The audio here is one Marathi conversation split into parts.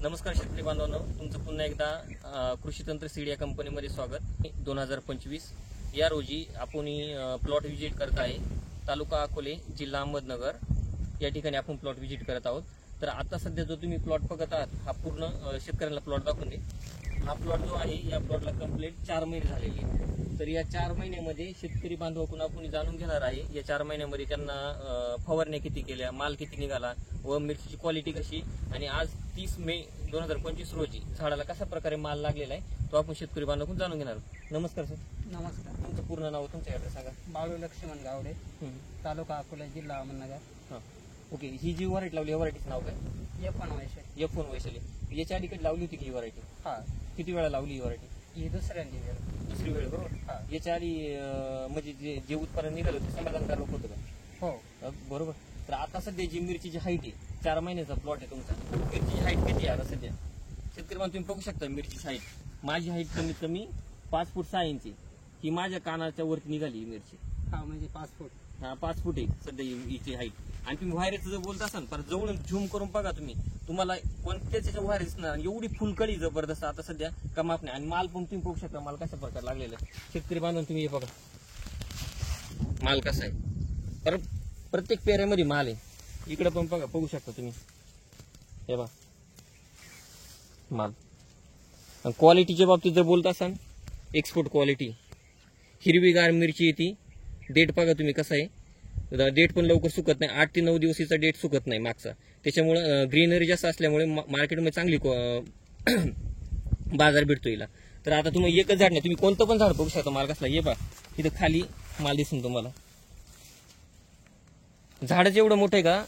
नमस्कार शेतकरी बांधवांनो, तुमचं पुन्हा एकदा कृषी तंत्र सीड या कंपनीमध्ये स्वागत. 2025 या रोजी आपण प्लॉट व्हिजिट करत आहे. तालुका अकोले, जिल्हा अहमदनगर या ठिकाणी आपण प्लॉट व्हिजिट करत आहोत. तर आता सध्या जो तुम्ही प्लॉट बघत आहात हा पूर्ण शेतकऱ्यांना प्लॉट दाखवून दे. हा प्लॉट जो आहे या प्लॉटला कंप्लीट 4 महिने झालेले आहे. तर या 4 महिन्यामध्ये शेतकरी बांधवाकडून आपण जाणून घेणार आहे या 4 महिन्यामध्ये त्यांना फवारण्या किती केल्या, माल किती निघाला व मिरचीची क्वालिटी कशी, आणि आज 30 मे 2025 रोजी झाडाला कशा प्रकारे माल लागलेला आहे तो आपण शेतकरी बांधवाकडून जाणून घेणार आहोत. नमस्कार सर. नमस्कार. तुमचं पूर्ण नाव तुमच्याकडे सांगा. बाळू लक्ष्मण गावडे, तालुका अकोला, जिल्हा अहमदनगर. हां, ओके. ही जी व्हरायटी लावली या व्हरायटीचं नाव काय? F1 वैशाली. F1 वैशाली. याच्या अलीकडे लावली होती की ही व्हरायटी? हा, किती वेळा लावली ही व्हरायटी? ही दुसऱ्यांदी वेळ. दुसरी वेळ, बरोबर. हा. याच्या आधी म्हणजे जे उत्पादन निघालं ते समाधानकारक होतं का? हो, बरोबर. तर आता सध्या जी मिरचीची हाईट आहे, 4 महिन्याचा प्लॉट आहे तुमचा, मिरचीची हाईट किती आहे आता सध्या? शेतकरी तुम्ही बघू शकता मिरचीची हाईट. माझी हाईट कमीत कमी 5 फूट 6 इंच. ही माझ्या कानाच्या वरती निघाली ही मिरची. हा म्हणजे 5 फूट. हा, 5 फूट आहे सध्या हिची हाईट. आणि तुम्ही व्हायरसचं जर बोलत असाल तर जवळून झूम करून बघा तुम्ही, तुम्हाला कोणत्याच व्हायरस दिसणार. एवढी फुलकळी जबरदस्त आता सध्या कमाप नाही. आणि माल पण तुम्ही बघू शकता माल कशा प्रकारे लागलेला आहे. शेतकरी बांधून तुम्ही हे बघा माल कसा आहे. तर प्रत्येक पेऱ्यामध्ये माल आहे. इकडे पण बघा, बघू शकता तुम्ही हे बघा माल. क्वालिटीच्या बाबतीत जर बोलत असाल, एक्सपोर्ट क्वालिटी. हिरवीगार मिरची येते. डेट बघा तुम्ही कसा आहे. डेट पण लवकर सुकत नाही. 8 ते 9 दिवसाचा डेट सुकत नाही मागचा. त्याच्यामुळे ग्रीनरी जास्त असल्यामुळे मार्केटमध्ये चांगली बाजार भेटतो हिला. तर आता तुम्ही एकच झाड नाही, तुम्ही कोणतं पण झाड बघू शकता माल कसला. हे बघा इथं खाली माल दिसून तुम्हाला. झाडच एवढं मोठं आहे का?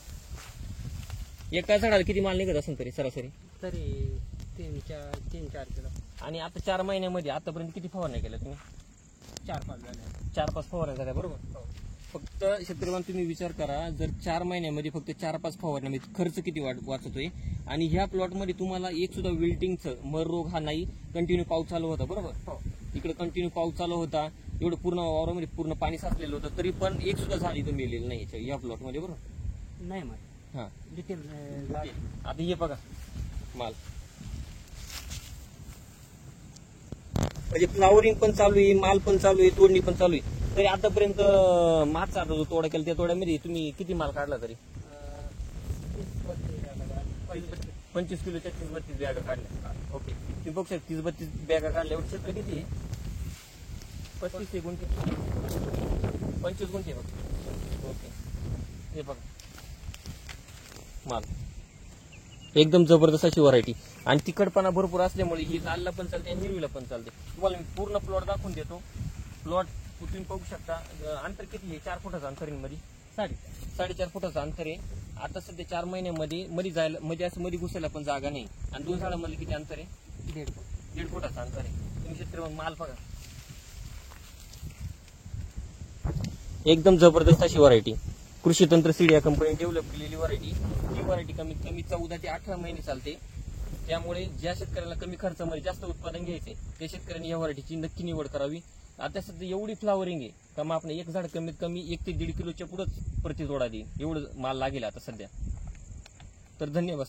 एका झाडाला किती माल निघत असेल तरी सरासरी? तरी 3-4 किलो. आणि आता 4 महिन्यामध्ये आतापर्यंत किती फवारण्या केल्या तुम्ही? 4-5 झाले. 4-5 फवारण्या झाल्या, बरोबर. फक्त शेतकरी तुम्ही विचार करा, जर 4 महिन्यामध्ये फक्त 4-5 फवारण्यामध्ये खर्च किती वाचतोय. आणि ह्या प्लॉटमध्ये तुम्हाला एक सुद्धा विल्टिंगचं मर रोग हा नाही. कंटिन्यू पाऊस चालू होता, बरोबर. हो, इकडे कंटिन्यू पाऊस चालू होता. एवढं पूर्ण वावरामध्ये पूर्ण पाणी साचलेलं होतं, तरी पण एक सुद्धा झाड इथं मेलेलं नाही या प्लॉटमध्ये, बरोबर. नाही मग हा, डिटेल. आता हे बघा माल, म्हणजे फ्लावरिंग पण चालू आहे, माल पण चालू आहे, तोडणी पण चालू आहे. तरी आतापर्यंत मागचा जो तोडा केला त्या तोड्यामध्ये तुम्ही किती माल काढला तरी? 25 किलोच्या 30-32 बॅगा काढल्या. ओके, तुम्ही बघू शकता 30-32 बॅगा काढल्या. क्षेत्र किती आहे? 35 गुंठे. 25 गुंठे बघ. ओके, हे बघा माल एकदम जबरदस्त अशी व्हरायटी. आणि तिखटपणा भरपूर असल्यामुळे ही लालला पण चालते आणि हिरवीला पण चालते. तुम्हाला मी पूर्ण प्लॉट दाखवून देतो. प्लॉट तुम्ही बघू शकता. अंतर किती आहे? 4 फुटाचं अंतर आहे मध्ये. 4.5 फुटाचं अंतर आहे. आता सध्या 4 महिन्यामध्ये मध्ये जायला, मध्ये असं मध्ये घुसायला पण जागा नाही. आणि 2 झाडामध्ये किती अंतर आहे? 1.5 फुटाचं अंतर आहे. तुम्ही शेतकरी माल बघा, एकदम जबरदस्त अशी व्हरायटी. कृषी तंत्र सीड या कंपनी डेव्हलप केलेली व्हरायटी. ही व्हरायटी कमीत कमी 14 ते 18 महिने चालते. त्यामुळे ज्या शेतकऱ्याला कमी खर्चामध्ये जास्त उत्पादन घ्यायचे त्या शेतकऱ्यांनी या व्हरायटीची नक्की निवड करावी. आता सध्या एवढी फ्लावरिंग आहे का मग आपण एक झाड कमीत कमी 1 ते 1.5 किलोच्या पुढेच प्रति तोडा देईल, एवढं माल लागेल आता सध्या. तर धन्यवाद.